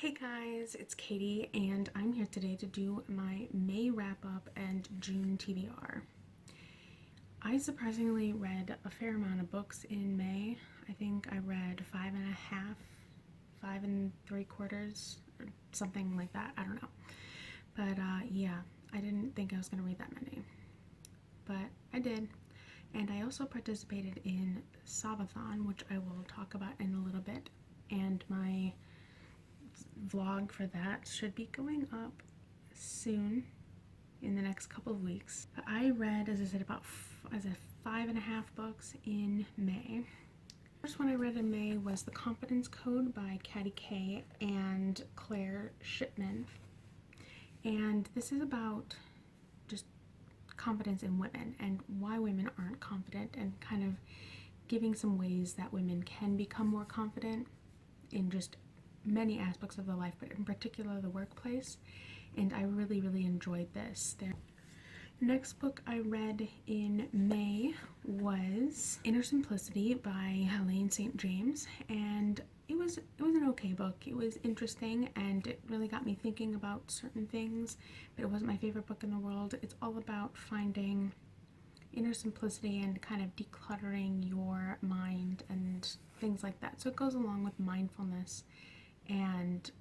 Hey guys, it's Katie and I'm here today to do my May wrap up and June TBR. I surprisingly read a fair amount of books in May. I think I read 5.5, 5 3/4, or something like that. I don't know. But yeah, I didn't think I was going to read that many. But I did. And I also participated in SobAthon, which I will talk about in a little bit. And my vlog for that should be going up soon in the next couple of weeks. But I read, as I said, about 5.5 books in May. The first one I read in May was The Confidence Code by Katty Kay and Claire Shipman. And this is about just confidence in women and why women aren't confident, and kind of giving some ways that women can become more confident in just many aspects of their life, but in particular the workplace. And I really enjoyed this. The next book I read in May was Inner Simplicity by Helene St. James, and it was an okay book. It was interesting and it really got me thinking about certain things, but it wasn't my favorite book in the world. It's all about finding inner simplicity and kind of decluttering your mind and things like that. So it goes along with mindfulness and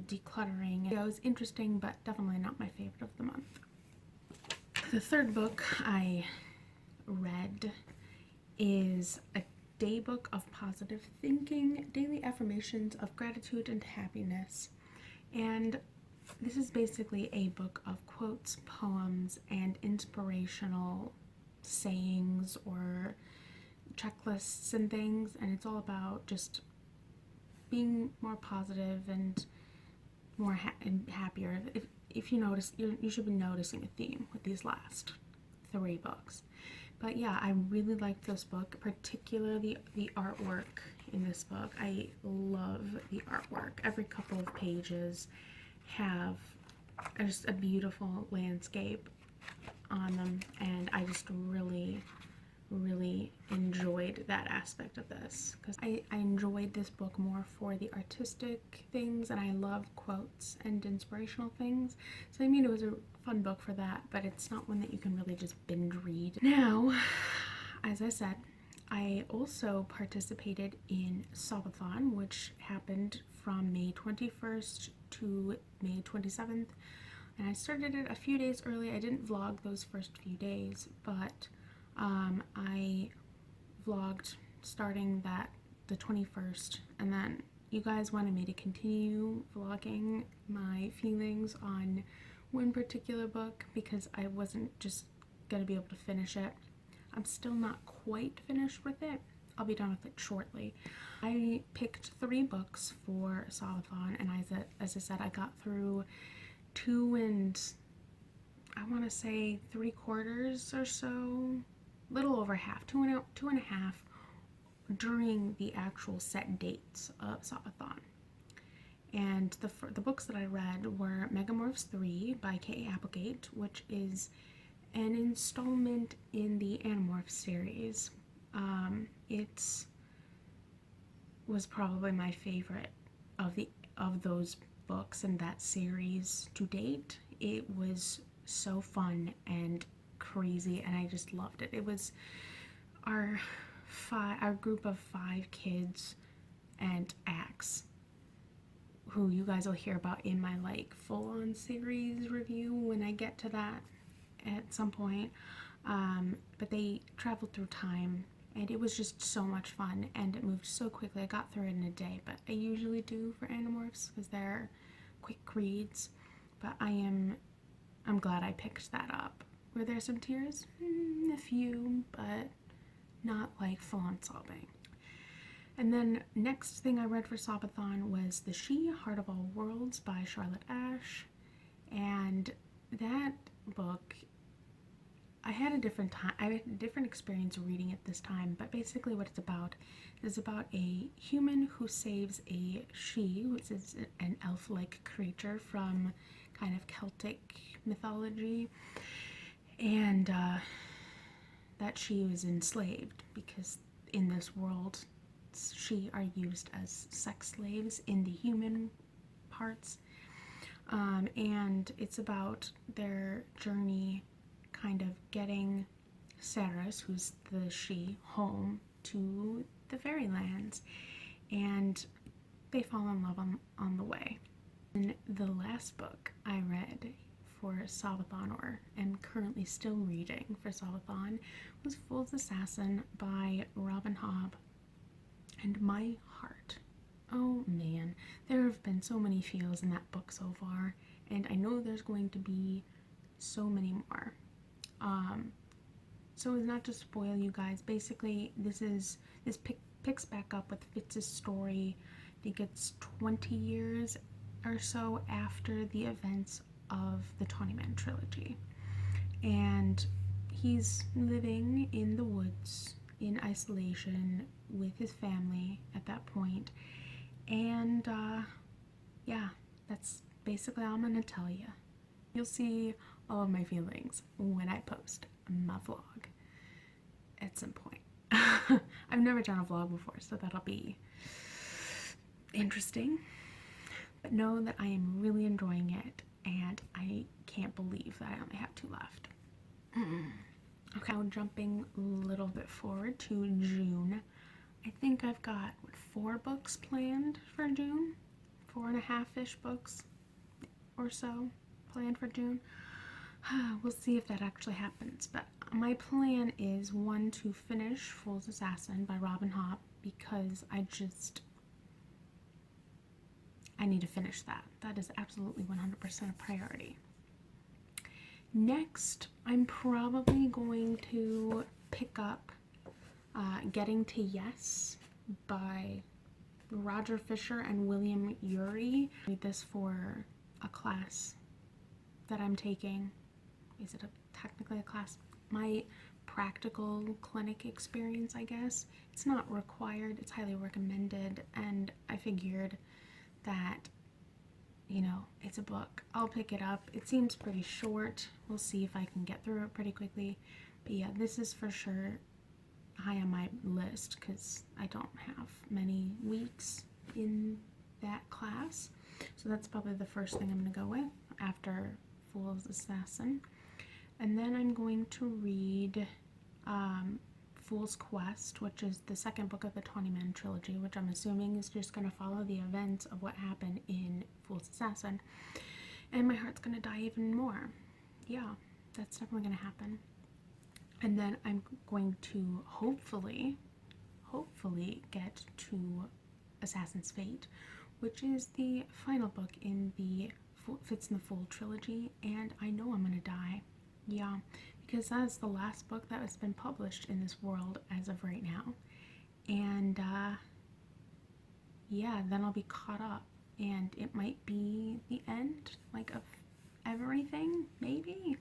decluttering. It was interesting, but definitely not my favorite of the month. The third book I read is a day book of positive thinking, daily affirmations of gratitude and happiness. And this is basically a book of quotes, poems, and inspirational sayings or checklists and things. And it's all about just being more positive and more happier. If you notice, you should be noticing a theme with these last 3 books. But yeah, I really liked this book, particularly the artwork in this book. I love the artwork. Every couple of pages have just a beautiful landscape on them, and I just really enjoyed that aspect of this, because I enjoyed this book more for the artistic things, and I love quotes and inspirational things. So I mean, it was a fun book for that, but it's not one that you can really just binge read. Now, as I said, I also participated in SobAthon, which happened from May 21st to May 27th, and I started it a few days early. I didn't vlog those first few days, but I vlogged starting the 21st, and then you guys wanted me to continue vlogging my feelings on one particular book because I wasn't just gonna be able to finish it. I'm still not quite finished with it. I'll be done with it shortly. I picked 3 books for SobAthon, and as I said, I got through 2 and I want to say 3/4 or so, little over half, 2.5 during the actual set dates of SobAthon. And the books that I read were Megamorphs 3 by K.A. Applegate, which is an installment in the Animorphs series. It was probably my favorite of those books in that series to date. It was so fun and crazy, and I just loved it. It was our group of 5 kids and Axe, who you guys will hear about in my full-on series review when I get to that at some point. But they traveled through time, and it was just so much fun, and it moved so quickly. I got through it in a day, but I usually do for Animorphs because they're quick reads. But I'm glad I picked that up. Were there some tears? A few, but not full-on sobbing. And then next thing I read for SobAthon was The She, Heart of All Worlds by Charlotte Ashe. And that book, I had a different experience reading it this time, but basically what it's about is about a human who saves a she, which is an elf-like creature from kind of Celtic mythology, and that she was enslaved because in this world she are used as sex slaves in the human parts. And it's about their journey kind of getting Ceres, who's the she, home to the fairylands. And they fall in love on the way. And the last book I read for SobAthon, or am currently still reading for SobAthon, was Fool's Assassin by Robin Hobb. And my heart, oh man, there have been so many feels in that book so far, and I know there's going to be so many more. So as not to spoil you guys, basically this picks back up with Fitz's story. I think it's 20 years or so after the events of the Tawny Man trilogy. And he's living in the woods in isolation with his family at that point. And yeah, that's basically all I'm gonna tell you. You'll see all of my feelings when I post my vlog at some point. I've never done a vlog before, so that'll be interesting. But know that I am really enjoying it, and I can't believe that I only have 2 left. Okay, now jumping a little bit forward to June. I think I've got 4 books planned for June, 4.5-ish books or so planned for June. We'll see if that actually happens, but my plan is, 1, to finish Fool's Assassin by Robin Hobb, because I need to finish that. That is absolutely 100% a priority. Next, I'm probably going to pick up Getting to Yes by Roger Fisher and William Ury. I read this for a class that I'm taking. Is it technically a class? My practical clinic experience, I guess. It's not required, it's highly recommended, and I figured that, you know, it's a book. I'll pick it up. It seems pretty short. We'll see if I can get through it pretty quickly. But yeah, this is for sure high on my list because I don't have many weeks in that class. So that's probably the first thing I'm going to go with after Fool's Assassin. And then I'm going to read Fool's Quest, which is the second book of the Tawny Man trilogy, which I'm assuming is just going to follow the events of what happened in Fool's Assassin. And my heart's going to die even more. Yeah, that's definitely going to happen. And then I'm going to hopefully get to Assassin's Fate, which is the final book in the Fitz and the Fool trilogy, and I know I'm going to die. Yeah, because that's the last book that has been published in this world as of right now. And yeah, then I'll be caught up, and it might be the end, like, of everything, maybe?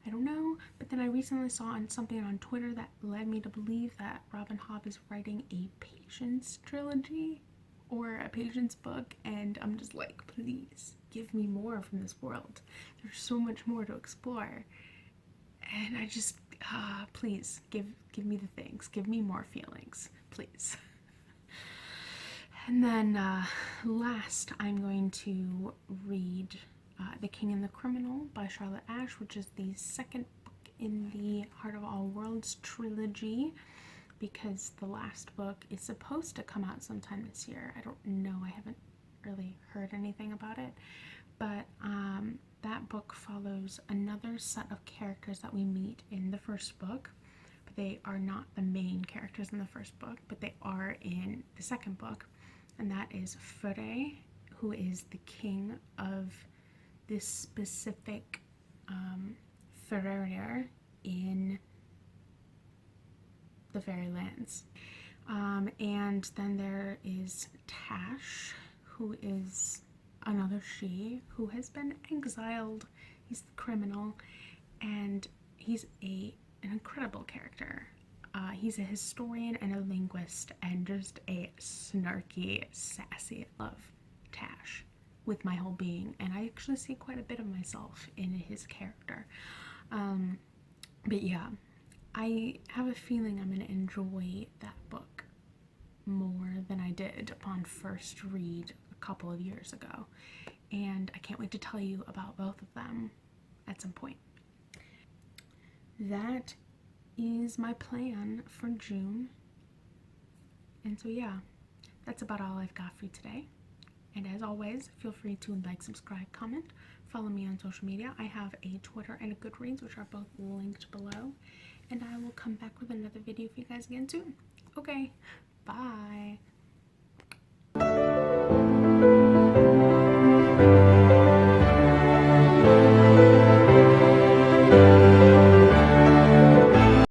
I don't know. But then I recently saw something on Twitter that led me to believe that Robin Hobb is writing a Patience trilogy or a Patience book, and I'm just like, please give me more from this world. There's so much more to explore. And I just, please, give me the things. Give me more feelings, please. And then last, I'm going to read The King and the Criminal by Charlotte Ashe, which is the second book in the Heart of All Worlds trilogy, because the last book is supposed to come out sometime this year. I don't know. I haven't really heard anything about it. But that book follows another set of characters that we meet in the first book. But they are not the main characters in the first book, but they are in the second book. And that is Fure, who is the king of this specific Ferreria in the Fairylands. And then there is Tash, who is another she who has been exiled. He's the criminal, and he's an incredible character. He's a historian and a linguist, and just a snarky, sassy. I love Tash with my whole being, and I actually see quite a bit of myself in his character. But yeah, I have a feeling I'm going to enjoy that book more than I did upon first read a couple of years ago. and I can't wait to tell you about both of them at some point. That is my plan for June. And so yeah, that's about all I've got for you today. And as always, feel free to like, subscribe, comment, follow me on social media. I have a Twitter and a Goodreads, which are both linked below. And I will come back with another video for you guys again soon. Okay, bye.